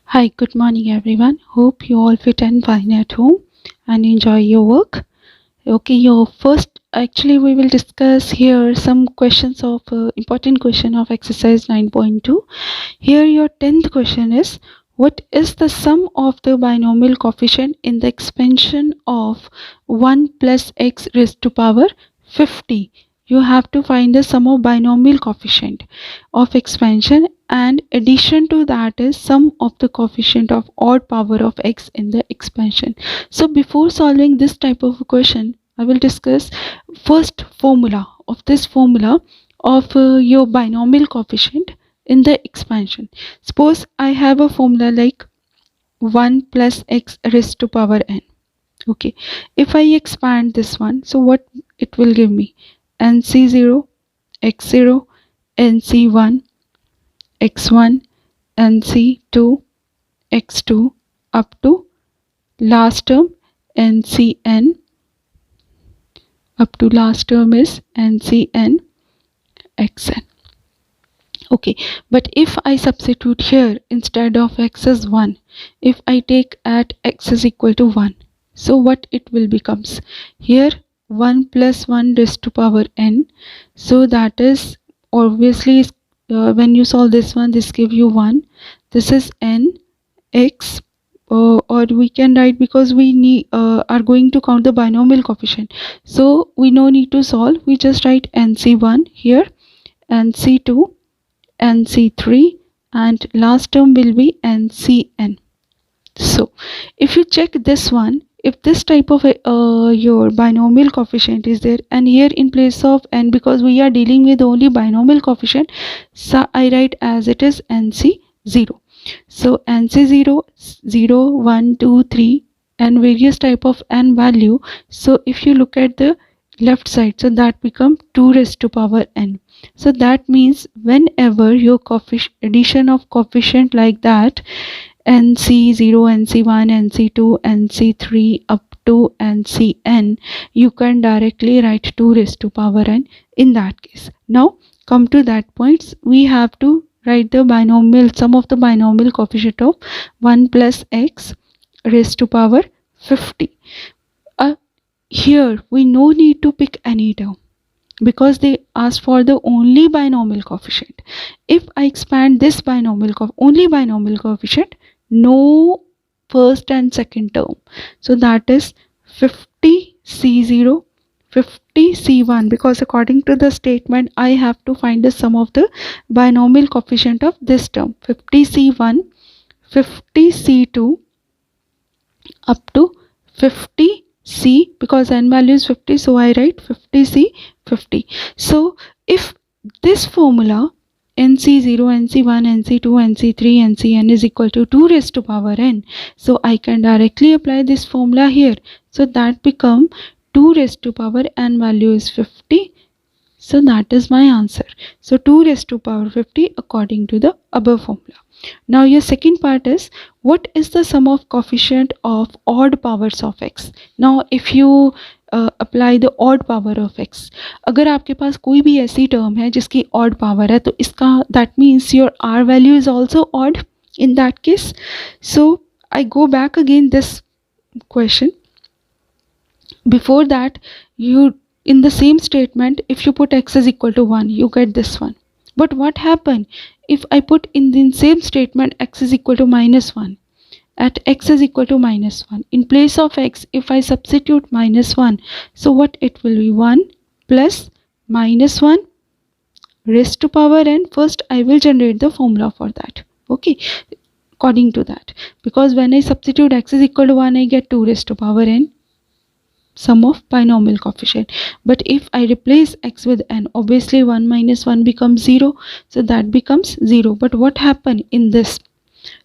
Hi, good morning everyone. Hope you all fit and fine at home and enjoy your work. Okay, your first actually we will discuss here some questions of important question of exercise 9.2. Here your 10th question is, what is the sum of the binomial coefficient in the expansion of 1 plus x raised to power 50? You have to find the sum of binomial coefficient of expansion, and addition to that is sum of the coefficient of odd power of x in the expansion. So before solving this type of a question, I will discuss first formula of this formula of your binomial coefficient in the expansion. Suppose I have a formula like 1 plus x raised to power n. Okay, if I expand this one, so what it will give me? nc0, x0, nc1, x1, nc2, x2 up to last term ncn, up to last term is ncn xn. Okay, but if I substitute here instead of x as 1, if I take at x is equal to 1, so what it will becomes here? 1 plus 1 raised to power n, so that is obviously when you solve this one, this give you 1, this is n x, or we can write, because we need are going to count the binomial coefficient, so we no need to solve, we just write nc1 here, nc2, nc3, and last term will be ncn. So if you check this one, if this type of your binomial coefficient is there, and here in place of n, because we are dealing with only binomial coefficient, so I write as it is nc0. So nc0, 0, 1, 2, 3 and various type of n value. So if you look at the left side, so that become 2 raised to power n. So that means whenever your addition of coefficient like that, nc0, nc1, nc2, nc3 up to ncn, you can directly write 2 raised to power n in that case. Now come to that points, we have to write the binomial sum of the binomial coefficient of 1 plus x raised to power 50. Here we no need to pick any term, because they ask for the only binomial coefficient. If I expand this only binomial coefficient, no first and second term, so that is 50 c0, 50 c1, because according to the statement I have to find the sum of the binomial coefficient of this term, 50 c1, 50 c2 up to 50 c, because n value is 50, so I write 50 c 50. So if this formula nc0, nc1, nc2, nc3, ncn is equal to 2 raised to power n, so I can directly apply this formula here, so that become 2 raised to power n value is 50. So that is my answer. So 2 raised to power 50 according to the above formula. Now your second part is, what is the sum of coefficient of odd powers of x? Now if you apply the odd power of x, अगर आपके पास कोई भी ऐसी term है जिसकी odd power है, तो इसका that means your r value is also odd in that case. So I go back again this question. Before that, you in the same statement, if you put x is equal to 1, you get this one. But what happen if I put in the same statement x is equal to minus 1? At x is equal to minus 1, in place of x, if I substitute minus 1, so what it will be? 1 plus minus 1 raised to power n. First I will generate the formula for that. Okay, according to that, because when I substitute x is equal to 1, I get 2 raised to power n, sum of binomial coefficient. But if I replace x with n, obviously 1 minus 1 becomes 0, so that becomes 0. But what happened in this?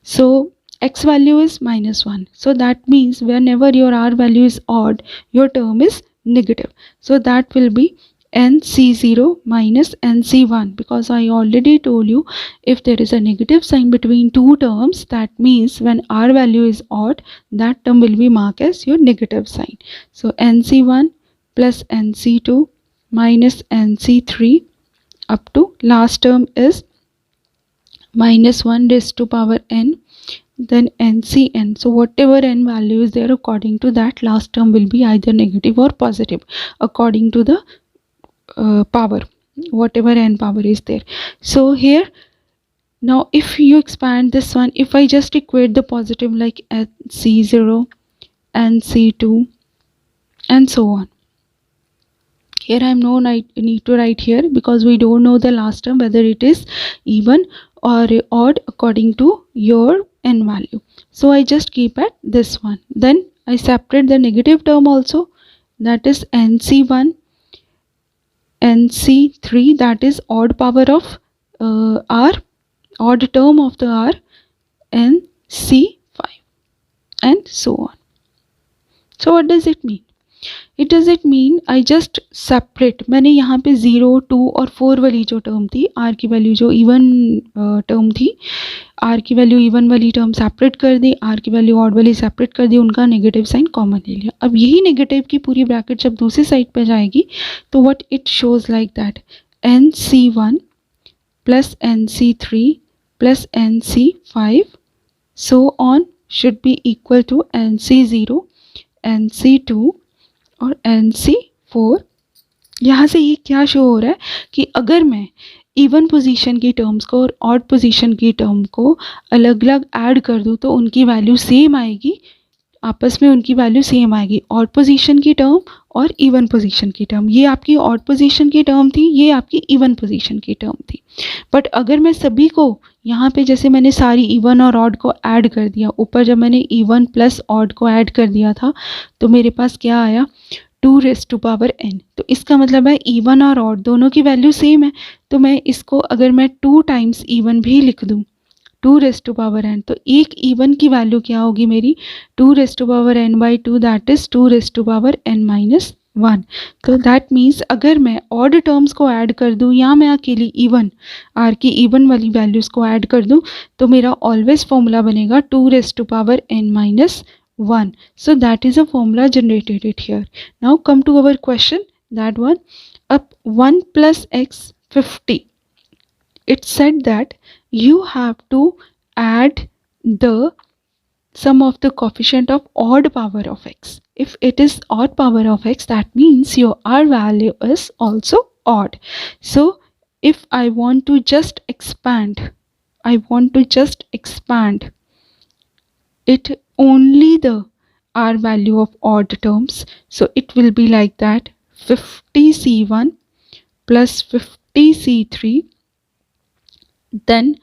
So x value is minus 1, so that means whenever your r value is odd, your term is negative, so that will be nc0 minus nc1, because I already told you, if there is a negative sign between two terms, that means when r value is odd, that term will be marked as your negative sign. So nc1 plus nc2 minus nc3 up to last term is minus 1 raised to power n. then NCN. So whatever n value is there, according to that, last term will be either negative or positive according to the power, whatever n power is there. So here now if you expand this one, if I just equate the positive like NC0, NC2 and so on. Here I am no need to write here because we don't know the last term whether it is even or odd according to your n value. So I just keep at this one. Then I separate the negative term also, that is NC1, NC3, that is odd power of R, odd term of the R, NC5 and so on. So what does it mean? It doesn't mean I just separate, मैंने यहाँ पे 0, 2 और 4 वाली जो term थी, R की value जो even term थी, R की वैल्यू इवन वाली टर्म सेपरेट कर दी, R की वैल्यू ऑड वाली सेपरेट कर दी, उनका नेगेटिव साइन कॉमन ले लिया. अब यही नेगेटिव की पूरी ब्रैकेट जब दूसरी साइड पे जाएगी तो what it shows like that, NC1 plus NC3 plus NC5 so on should be equal to NC0, NC2 और NC4. यहाँ से ये क्या शो हो रहा है कि अगर मैं इवन पोजीशन की टर्म्स को और ऑड पोजीशन की टर्म को अलग अलग ऐड कर दूँ तो उनकी वैल्यू सेम आएगी, आपस में उनकी वैल्यू सेम आएगी, ऑड पोजीशन की टर्म और इवन पोजीशन की टर्म. ये आपकी ऑड पोजीशन की टर्म थी, ये आपकी इवन पोजीशन की टर्म थी. बट अगर मैं सभी को यहाँ पे जैसे मैंने सारी इवन और ऑड को ऐड कर दिया, ऊपर जब मैंने इवन प्लस ऑड को ऐड कर दिया था तो मेरे पास क्या आया, 2n. तो इसका मतलब है इवन और ऑड दोनों की वैल्यू सेम है. तो मैं इसको अगर मैं 2 टाइम्स इवन भी लिख दूँ 2n, तो एक इवन की वैल्यू क्या होगी मेरी, 2n/2, दैट इज 2n-1. तो दैट मीन्स अगर मैं ऑड टर्म्स को ऐड कर दूं या मैं अकेली इवन आर की इवन वाली वैल्यूज को ऐड कर दूं तो मेरा ऑलवेज फॉर्मूला बनेगा 2n-1. So that is a formula generated here. Now come to our question, that one, up 1 plus x 50. It said that you have to add the sum of the coefficient of odd power of x. If it is odd power of x, that means your r value is also odd. So if I want to just expand, it only the r value of odd terms. So it will be like that, 50c1 plus 50c3, then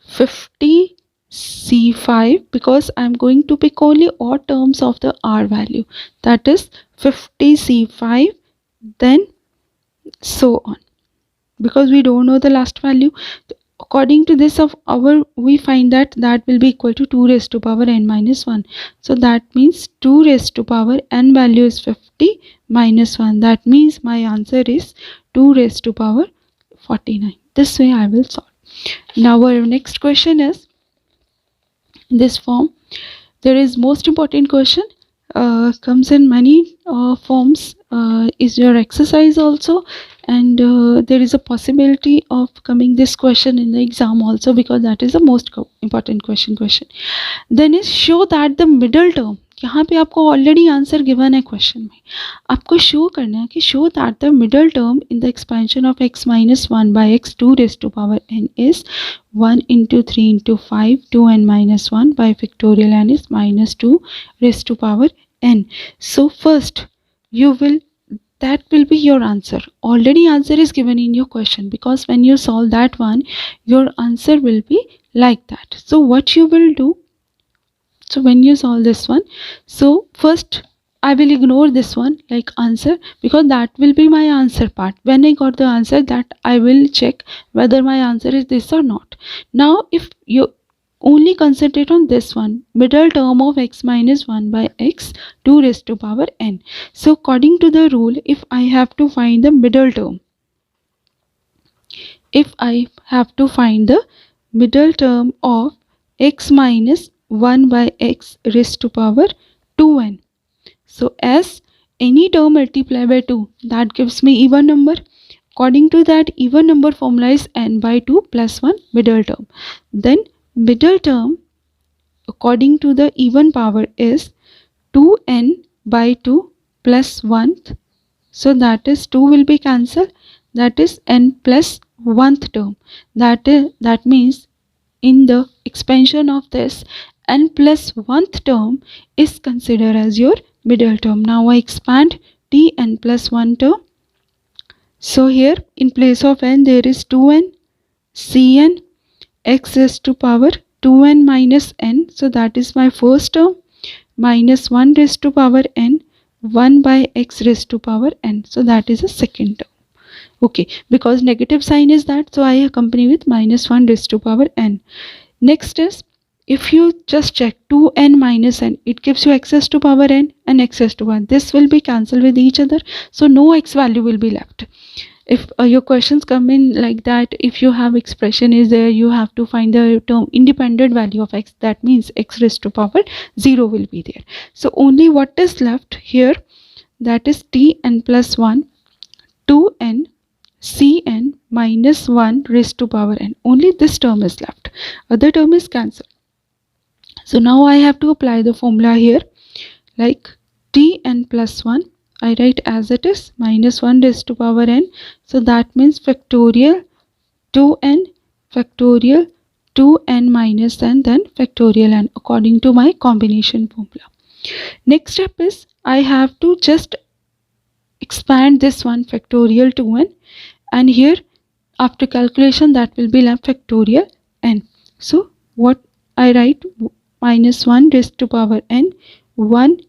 50c5, because I am going to pick only odd terms of the r value, that is 50c5, then so on, because we don't know the last value. According to this of our, we find that will be equal to 2n-1. So that means 2n value is 50 minus 1. That means my answer is 249. This way I will solve. Now our next question is this form. There is most important question, comes in many forms, is your exercise also, and there is a possibility of coming this question in the exam also, because that is the most important question. Then is show that the middle term, यहाँ पे आपको already answer given है question में, आपको show करना है कि show that the middle term in the expansion of x minus 1 by x 2n is 1 into 3 into 5 2n minus 1 by factorial n is minus 2n. So first you will, that will be your answer. Already answer is given in your question, because when you solve that one your answer will be like that. So what you will do, so when you solve this one, so first I will ignore this one like answer, because that will be my answer part. When I got the answer, that I will check whether my answer is this or not. Now if you only concentrate on this one, middle term of x minus 1 by x 2n. So according to the rule, if I have to find the middle term, of x minus 1 by x raised to power 2n. So as any term multiplied by 2, that gives me even number. According to that even number formula is n by 2 plus 1 middle term. Then middle term according to the even power is 2n by 2 plus 1th. So that is 2 will be cancelled. That is n plus 1th term. That means in the expansion of this, n plus 1th term is considered as your middle term. Now I expand tn plus 1 term. So here in place of n there is 2n cn x raised to power 2n minus n. So that is my first term, minus 1 raised to power n, 1 by x raised to power n. So that is a second term. Okay, because negative sign is that, so I accompany with minus 1 raised to power n. Next is, if you just check 2n minus n, it gives you x raised to power n and x raised to 1. This will be cancelled with each other, so no x value will be left. If your questions come in like that, if you have expression is there, you have to find the term independent value of x. That means x raised to power 0 will be there. So only what is left here, that is tn plus 1, 2n cn minus 1 raised to power n. Only this term is left, other term is cancelled. So now I have to apply the formula here, like tn plus 1 I write as it is, minus 1 raised to power n. So that means factorial 2n, factorial 2n minus n, then factorial n according to my combination formula. Next step is I have to just expand this one, factorial 2n, and here after calculation that will be left factorial n. So what I write, minus 1 raised to power n, 1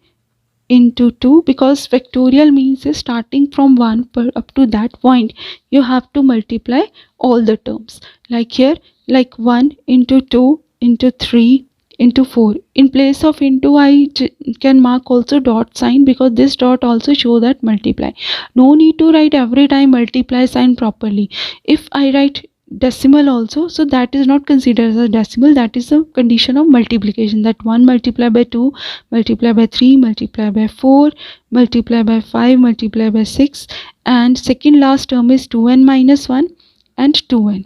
into 2, because factorial means is starting from 1 per up to that point you have to multiply all the terms, like here, like 1 into 2 into 3 into 4. In place of into I can mark also dot sign, because this dot also show that multiply. No need to write every time multiply sign properly. If I write decimal also, so that is not considered as a decimal, that is a condition of multiplication, that 1 multiplied by 2 multiplied by 3 multiplied by 4 multiplied by 5 multiplied by 6, and second last term is 2n minus 1 and 2n,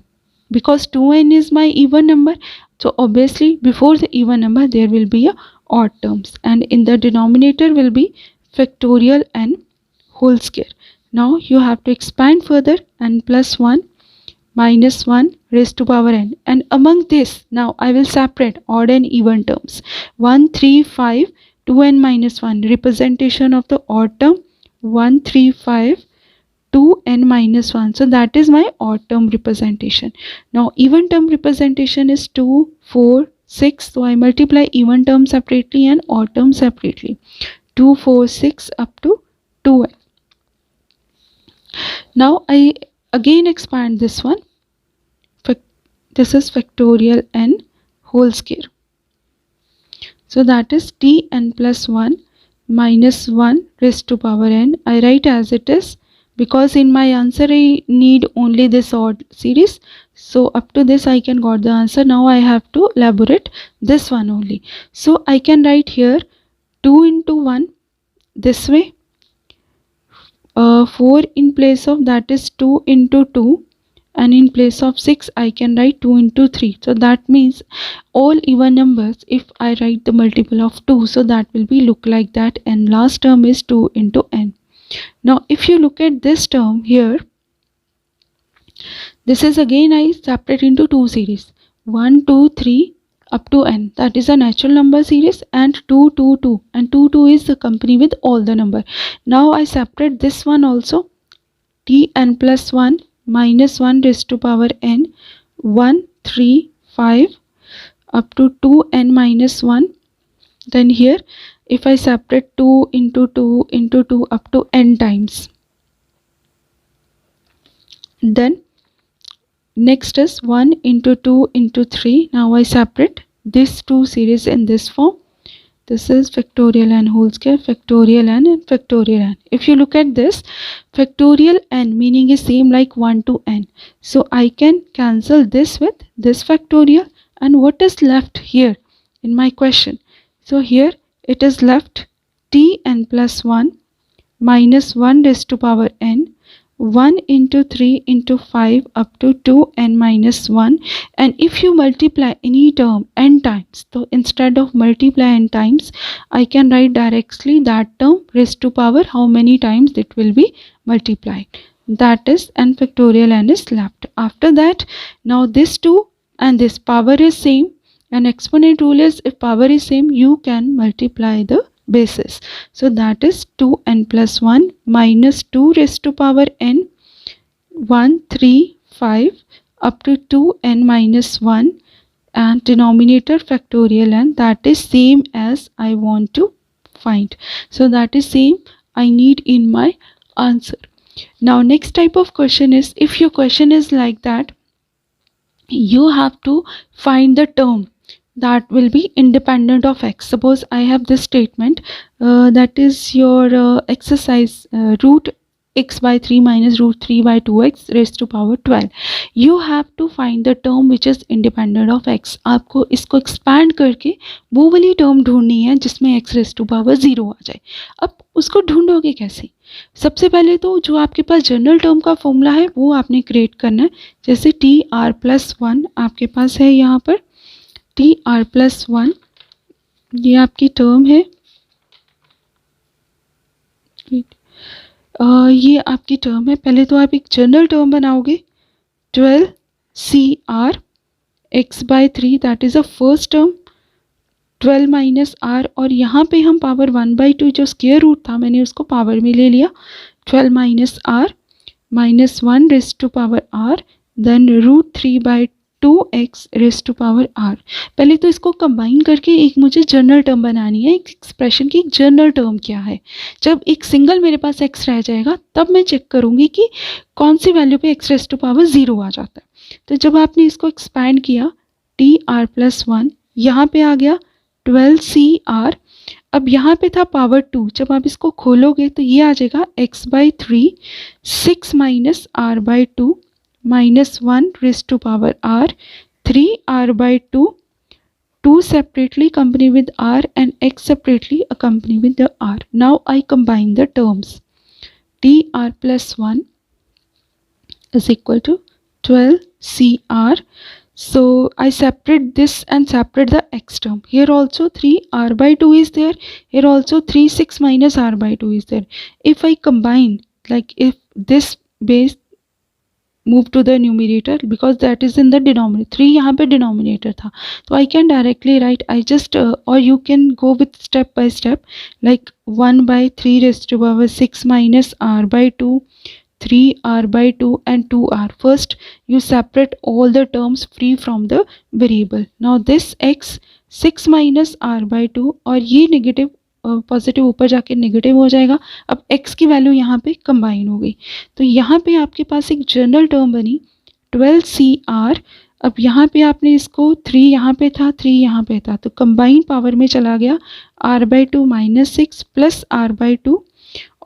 because 2n is my even number, so obviously before the even number there will be a odd terms, and in the denominator will be factorial n whole square. Now you have to expand further, n plus 1 minus 1 raised to power n, and among this now I will separate odd and even terms. 1 3 5 2n minus 1 representation of the odd term, 1 3 5 2n minus 1, so that is my odd term representation. Now even term representation is 2 4 6, so I multiply even term separately and odd term separately, 2 4 6 up to 2n. Now I again expand this one, this is factorial n whole square, so that is tn plus 1 minus 1 raised to power n. I write as it is, because in my answer I need only this odd series, so up to this I can got the answer. Now I have to elaborate this one only, so I can write here 2 into 1 this way, 4 in place of, that is 2 into 2, and in place of 6 I can write 2 into 3. So that means all even numbers, if I write the multiple of 2, so that will be look like that, and last term is 2 into n. Now if you look at this term here, this is again I separate into two series, 1 2 3 up to n, that is a natural number series, and 2 2 2, and 2 2 is the company with all the number. Now I separate this one also, tn plus 1 minus 1 raised to power n, 1 3 5 up to 2n minus 1. Then here if I separate 2 into 2 into 2 up to n times, then next is 1 into 2 into 3. Now I separate this two series in this form, this is factorial n whole square, factorial n and factorial n. If you look at this, factorial n meaning is same like 1 to n, so I can cancel this with this factorial, and what is left here in my question, so here it is left tn plus 1 minus 1 raised to power n, 1 into 3 into 5 up to 2n minus 1, and if you multiply any term n times, so instead of multiply n times, I can write directly that term raised to power how many times it will be multiplied, that is n factorial n is left. After that, now this 2 and this power is same, and exponent rule is if power is same you can multiply the basis. So that is 2n plus 1 minus 2 raised to power n 1 3 5 up to 2n minus 1, and denominator factorial n, that is same as I want to find. So that is same I need in my answer. Now next type of question is, if your question is like that, you have to find the term that will be independent of x. Suppose I have this statement, that is your exercise, root x by 3 minus root 3 by 2x raised to power 12. You have to find the term which is independent of x. आपको इसको expand करके वो वाली term ढूंढनी है जिसमें x raised to power 0 आ जाए. अब उसको ढूंढोगे कैसे? सबसे पहले तो जो आपके पास जनरल टर्म का फॉर्मूला है वो आपने क्रिएट करना है. जैसे टी आर प्लस 1 आपके पास है, यहाँ पर टी आर प्लस 1 ये आपकी टर्म है, ये आपकी टर्म है. पहले तो आप एक जनरल टर्म बनाओगे 12 C R X by 3, that is a first term, 12 minus R, और यहाँ पे हम पावर 1/2 जो स्क्वायर रूट था मैंने उसको पावर में ले लिया, 12 minus R minus 1 raise to power R, then root 3/2x raise to power R. पहले तो इसको कंबाइन करके एक मुझे जनरल टर्म बनानी है, एक एक्सप्रेशन की एक जनरल टर्म क्या है. जब एक सिंगल मेरे पास x रह जाएगा तब मैं चेक करूँगी कि कौन सी वैल्यू पे x रेज टू पावर 0 आ जाता है. तो जब आपने इसको एक्सपैंड किया टी आर प्लस 1, यहाँ पे आ गया 12CR. अब यहाँ पे था पावर 2, जब आप इसको खोलोगे तो ये आ जाएगा x/3 6 minus r/2 minus 1 raise to power r, 3r/2, 2 separately accompany with r and x separately accompany with the r. Now I combine the terms. tr plus 1 is equal to 12CR. So I separate this and separate the x term. Here also 3r/2 is there. Here also 3 6 minus r/2 is there. If I combine, like if this base move to the numerator because that is in the denominator, 3 यहाँ पे denominator था, तो I can directly write, I just or you can go with step by step, like 1/3 raised to power 6 minus r/2, 3r/2 and 2r. First you separate all the terms free from the variable. Now this x 6 minus r/2 और ये negative positive ऊपर जाके negative हो जाएगा. अब x की value यहाँ पे कंबाइन हो गई, तो यहाँ पे आपके पास एक जनरल टर्म बनी 12CR. अब यहाँ पे आपने इसको 3 यहाँ पे था 3 यहाँ पे था, तो कंबाइन पावर में चला गया r/2 माइनस 6 प्लस r/2,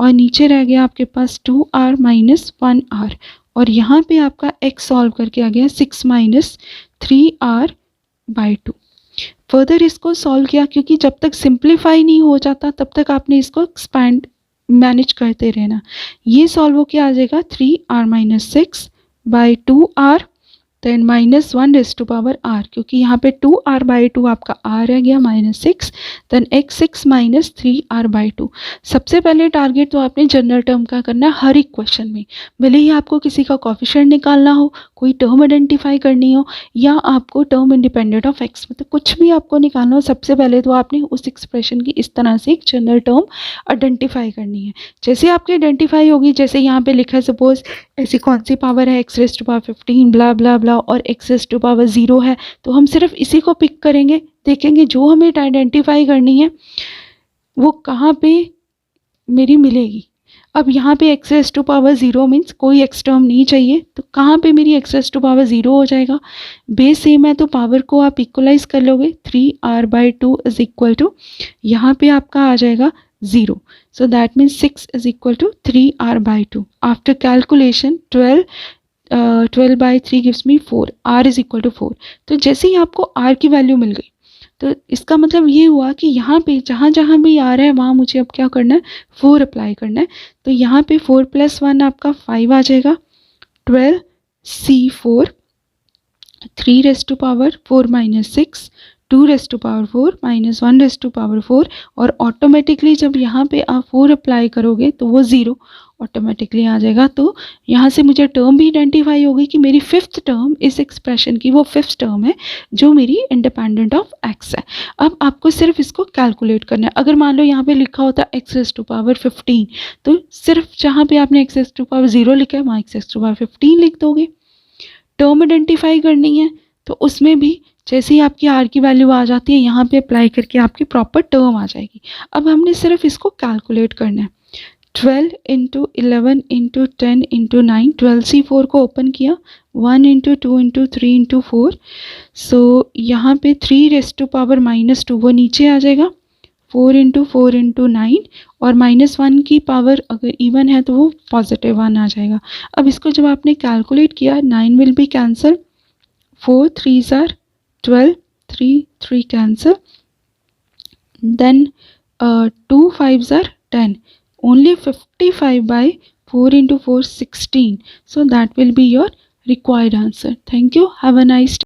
और नीचे रह गया आपके पास 2r माइनस 1r, और यहाँ पे आपका x सॉल्व करके आ गया 6 माइनस 3r/2. फर्दर इसको सॉल्व किया, क्योंकि जब तक सिंप्लीफाई नहीं हो जाता तब तक आपने इसको एक्सपैंड मैनेज करते रहना. ये सॉल्व होके आ जाएगा 3r minus 6 by 2r, then minus 1 raise to power r, क्योंकि यहाँ पे 2r/2 आपका r रह गया minus 6, then x 6 minus 3r/2. सबसे पहले टारगेट तो आपने जनरल टर्म का करना है हर एक क्वेश्चन में, भले ही आपको किसी का कोफिशिएंट निकालना हो, कोई टर्म आइडेंटिफाई करनी हो, या आपको टर्म इंडिपेंडेंट ऑफ x, मतलब कुछ भी आपको निकालना हो, सबसे पहले तो आपने उस एक्सप्रेशन की इस तरह से एक जनरल टर्म आइडेंटिफाई करनी है. जैसे आपकी आइडेंटिफाई होगी, जैसे यहाँ पे लिखा है सपोज ऐसी कौन सी पावर है x रेज टू पावर 15 ब्ला ब्ला ब्ला और x रेज टू पावर 0 है, तो हम सिर्फ इसी को पिक करेंगे, देखेंगे जो हमें आइडेंटिफाई करनी है वो कहाँ पे मेरी मिलेगी. अब यहाँ पे x raise to power 0 means कोई x टर्म नहीं चाहिए, तो कहाँ पे मेरी x रेज टू पावर 0 हो जाएगा. बेस सेम है तो पावर को आप इक्वलाइज कर लोगे, 3r/2 इज इक्वल टू यहाँ पे आपका आ जाएगा 0. So that means 6 is equal to 3r/2. After calculation 12 by 3 gives me 4. r is equal to 4. तो जैसे ही आपको r की वैल्यू मिल गई तो इसका मतलब ये हुआ कि यहाँ पे जहाँ जहाँ भी आ रहा है वहाँ मुझे अब क्या करना है, 4 अप्लाई करना है। तो यहाँ पे 4 + 1 आपका 5 आ जाएगा, 12c4, 3⁻4 - 6, 2⁻4 - 1⁻4, और ऑटोमेटिकली जब यहाँ पे आप 4 अप्लाई करोगे तो वो 0 ऑटोमेटिकली आ जाएगा। तो यहाँ से मुझे टर्म भी आइडेंटिफाई होगी कि मेरी 5th टर्म इस एक्सप्रेशन की वो 5th टर्म है जो मेरी इंडिपेंडेंट ऑफ x है। अब आपको सिर्फ इसको कैलकुलेट करना है। अगर मान लो यहाँ पे लिखा होता x⁻15, तो सिर्फ जहाँ पे आपने x⁻0 लिखा है वहाँ x⁻15 लिख दोगे। टर्म आइडेंटिफाई करनी है तो उसमें भी जैसे ही आपकी r की वैल्यू आ जाती है यहाँ पे अप्लाई करके आपकी प्रॉपर टर्म आ जाएगी। अब हमने सिर्फ इसको कैलकुलेट करना है। 12 × 11 × 10 × 9, 12c4 को ओपन किया, 1 × 2 × 3 × 4, सो यहाँ पे 3⁻2 वो नीचे आ जाएगा, 4 × 4 × 9, और -1 की पावर अगर इवन है तो वो +1 आ जाएगा। अब इसको जब आपने कैलकुलेट किया, 9 will be cancel, 4 3s are 12, 3 cancel, then 2 5s are 10, only 55 by 4 × 4 16, so that will be your required answer. Thank you, have a nice day.